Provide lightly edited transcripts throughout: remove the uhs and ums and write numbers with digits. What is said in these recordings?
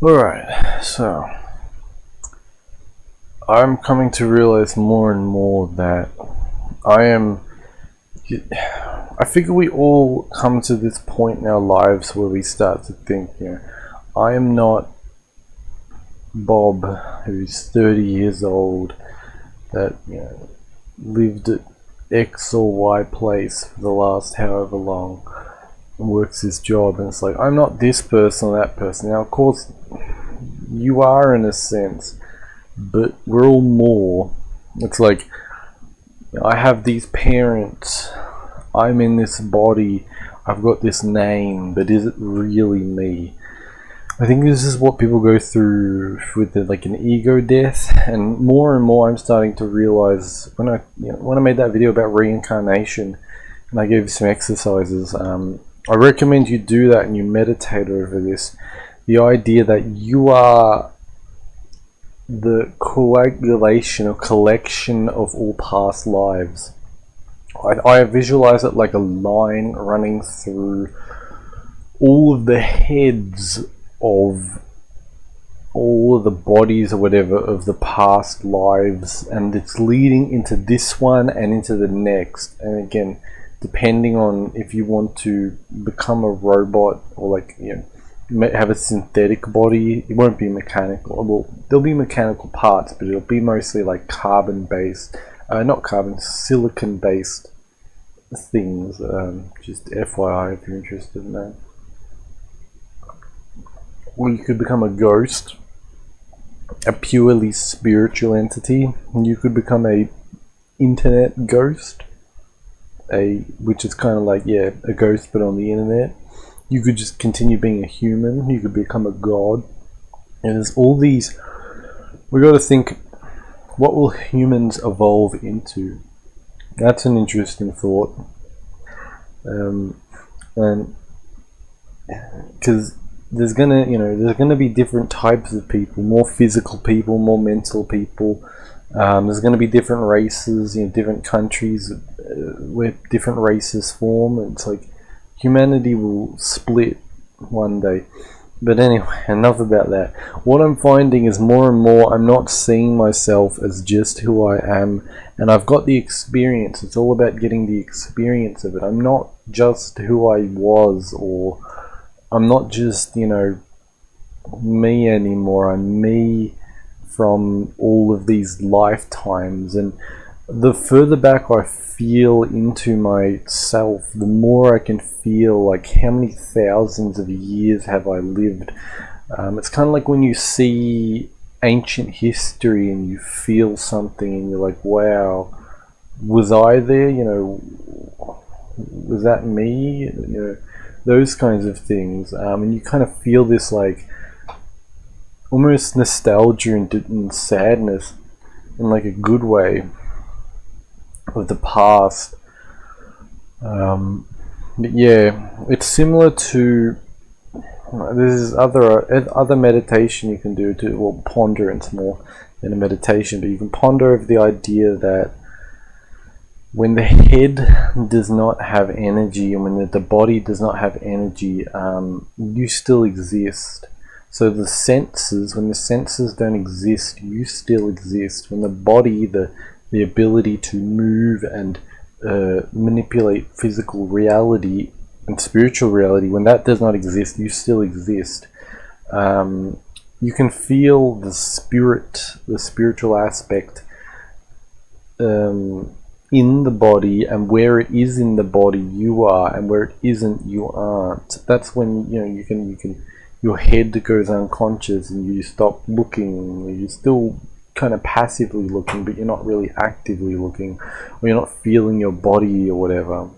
Alright, so I'm coming to realize more and more that I am. I figure we all come to this point in our lives where we start to think, I am not Bob, who's 30 years old, that, lived at X or Y place for the last however long, and works his job, and it's like, I'm not this person or that person. Now, of course, you are in a sense, but we're all more. It's like, I have these parents, I'm in this body, I've got this name, but is it really me? I think this is what people go through with like an ego death, and more I'm starting to realize when I made that video about reincarnation, and I gave some exercises. I recommend you do that and you meditate over this. The idea that you are the coagulation or collection of all past lives. I visualize it like a line running through all of the heads of all of the bodies or whatever of the past lives, and it's leading into this one and into the next. And again, depending on if you want to become a robot or have a synthetic body, it won't be mechanical. Well, there'll be mechanical parts, but it'll be mostly like carbon based, not carbon, silicon based things. Just FYI if you're interested in that. Or you could become a ghost, a purely spiritual entity. You could become a internet ghost, which is kind of like a ghost but on the internet. You could just continue being a human. You could become a god. And there's all these. We got to think, what will humans evolve into? That's an interesting thought. And because there's gonna be different types of people, more physical people, more mental people. There's gonna be different races, different countries where different races form. And it's like humanity will split one day. But anyway, enough about that. What I'm finding is more and more I'm not seeing myself as just who I am, and I've got the experience. It's all about getting the experience of it. I'm not just who I was, or I'm not just, me anymore. I'm me from all of these lifetimes. And the further back I feel into myself, the more I can feel like how many thousands of years have I lived. It's kind of like when you see ancient history and you feel something and you're like, wow, was I there? Was that me? Those kinds of things. And you kind of feel this like almost nostalgia and sadness in like a good way of the past. But yeah, it's similar to this is other meditation you can do to ponderance more than a meditation, but you can ponder over the idea that when the head does not have energy and when the body does not have energy, you still exist. So the senses, when the senses don't exist, you still exist. When the body, the ability to move and manipulate physical reality and spiritual reality, when that does not exist, you still exist. You can feel the spiritual aspect in the body, and where it is in the body you are, and where it isn't you aren't. That's when you can your head goes unconscious and you stop looking. You're still kind of passively looking, but you're not really actively looking, or you're not feeling your body or whatever.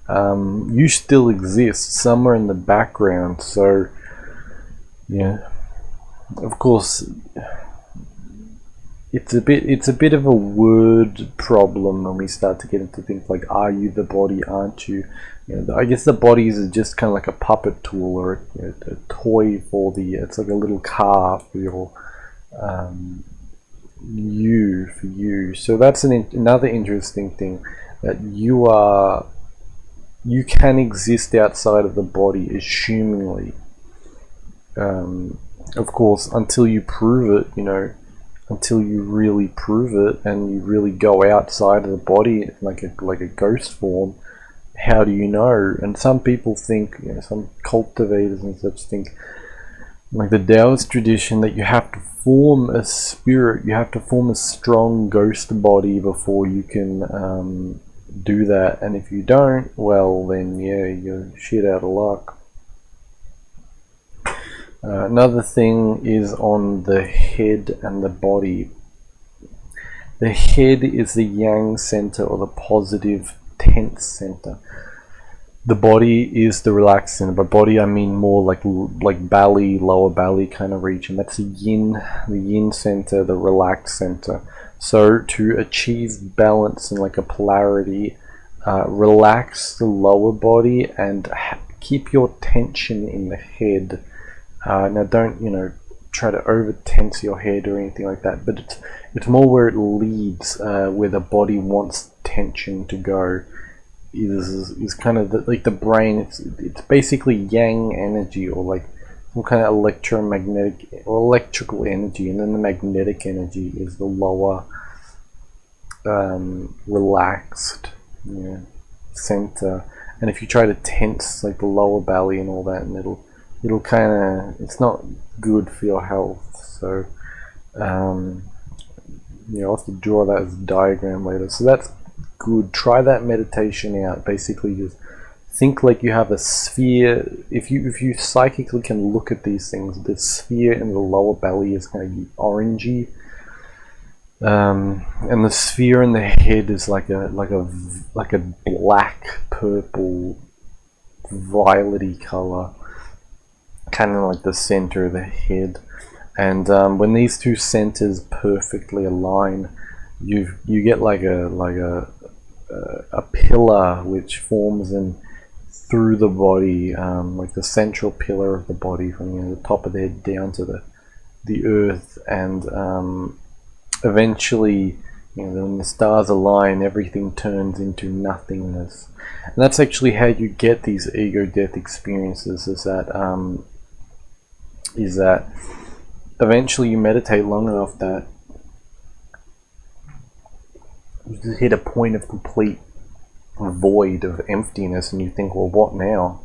You still exist somewhere in the background. So of course it's a bit of a word problem when we start to get into things like, are you the body, aren't you? I guess the bodies are just kind of like a puppet tool, or a toy for it's like a little car for your you. So that's another interesting thing, that you can exist outside of the body, assumingly. Of course, until you prove it, until you really prove it and you really go outside of the body like a ghost form, how do you know? And some people think, some cultivators and such think, like the Taoist tradition, that you have to form a spirit, you have to form a strong ghost body before you can do that. And if you don't, well, then yeah, you're shit out of luck. Another thing is on the head and the body. The head is the yang center, or the positive tense center. The body is the relaxed center. By body I mean more like belly, lower belly kind of region. That's the yin center, the relaxed center. So to achieve balance and like a polarity, relax the lower body and keep your tension in the head. Now don't try to over tense your head or anything like that, but it's more where it leads, where the body wants tension to go. Is kind of like the brain. It's basically yang energy, or like some kind of electromagnetic or electrical energy, and then the magnetic energy is the lower, relaxed center. And if you try to tense like the lower belly and all that, and it'll kind of, it's not good for your health. So I'll have to draw that as a diagram later. So that's good. Try that meditation out. Basically just think like you have a sphere. If you psychically can look at these things, the sphere in the lower belly is kind of orangey, and the sphere in the head is like a black, purple, violety color, kind of like the center of the head. And when these two centers perfectly align, you get like a pillar which forms in through the body, like the central pillar of the body, from the top of the head down to the earth. And eventually, when the stars align, everything turns into nothingness. And that's actually how you get these ego death experiences. Is that eventually you meditate long enough that you just hit a point of complete void, of emptiness, and you think, well, what now?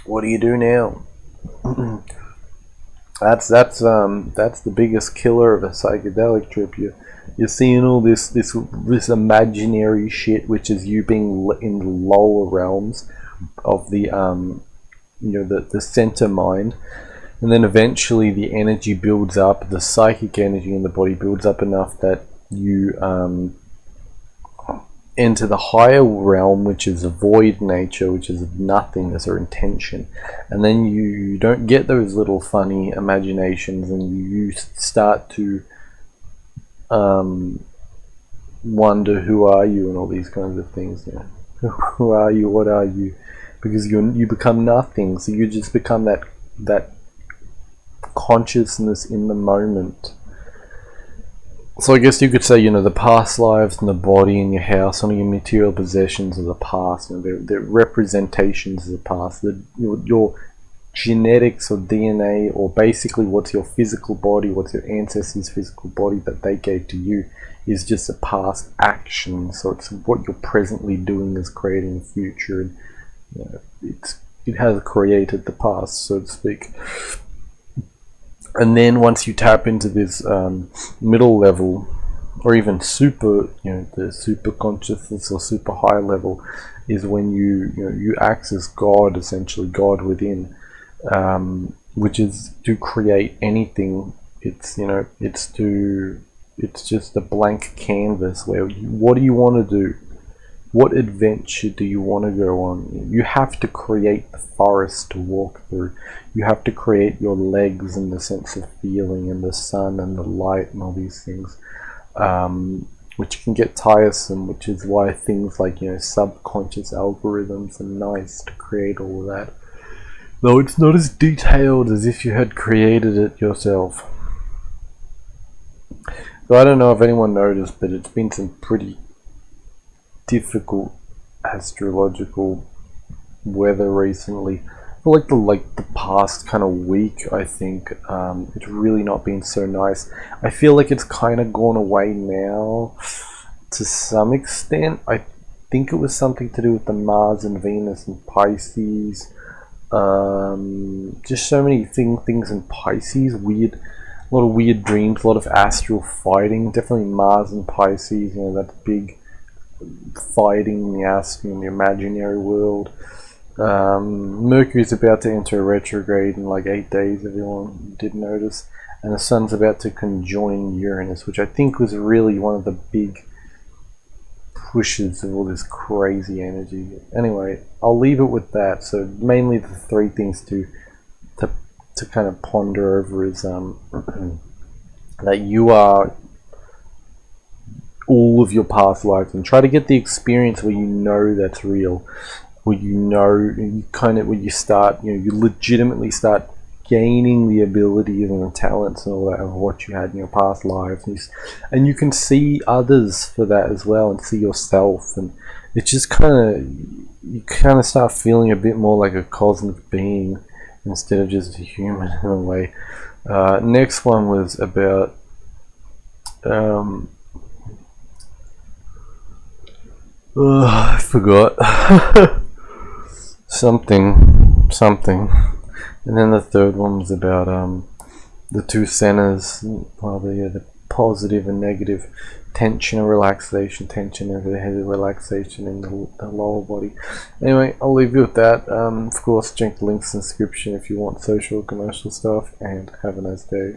What do you do now? That's the biggest killer of a psychedelic trip. You're seeing all this imaginary shit, which is you being in the lower realms of the the center mind. And then eventually the energy builds up, the psychic energy in the body builds up enough that you enter the higher realm, which is a void nature, which is nothingness or intention. And then you don't get those little funny imaginations, and you start to wonder, who are you, and all these kinds of things. Who are you? What are you? Because you become nothing. So you just become that consciousness in the moment. So I guess you could say, the past lives and the body and your house and your material possessions are the past. They're representations of the past. Your genetics or DNA, or basically what's your physical body, what's your ancestors' physical body that they gave to you, is just a past action. So it's what you're presently doing is creating the future. And, it has created the past, so to speak. And then once you tap into this middle level, or even super, the super consciousness or super high level, is when you access God, essentially God within, which is to create anything. It's it's just a blank canvas where what do you want to do? What adventure do you want to go on? You have to create the forest to walk through. You have to create your legs and the sense of feeling and the sun and the light and all these things, which can get tiresome, which is why things like subconscious algorithms are nice to create all of that. Though it's not as detailed as if you had created it yourself. So I don't know if anyone noticed, but it's been some pretty difficult astrological weather recently. For like the past kind of week, I think it's really not been so nice. I feel like it's kind of gone away now to some extent. I think it was something to do with the Mars and Venus and Pisces. Just so many things in Pisces. Weird, a lot of weird dreams, a lot of astral fighting. Definitely Mars and Pisces. You know, that big fighting in the astral, in the imaginary world. Mercury's about to enter a retrograde in like 8 days, everyone did notice, and the sun's about to conjoin Uranus, which I think was really one of the big pushes of all this crazy energy. Anyway, I'll leave it with that. So mainly the three things to kind of ponder over is that you are all of your past lives, and try to get the experience where you know that's real, where you know you kind of, where you start, you know, you legitimately start gaining the abilities and the talents and all that of what you had in your past lives, and you can see others for that as well, and see yourself, and it's just kind of, you kind of start feeling a bit more like a cosmic being instead of just a human in a way. Next one was about I forgot. something, and then the third one was about the two centers, well, the positive and negative, tension and relaxation, tension over the head, relaxation in the lower body. Anyway, I'll leave you with that. Of course, check the links in the description if you want social commercial stuff, and have a nice day.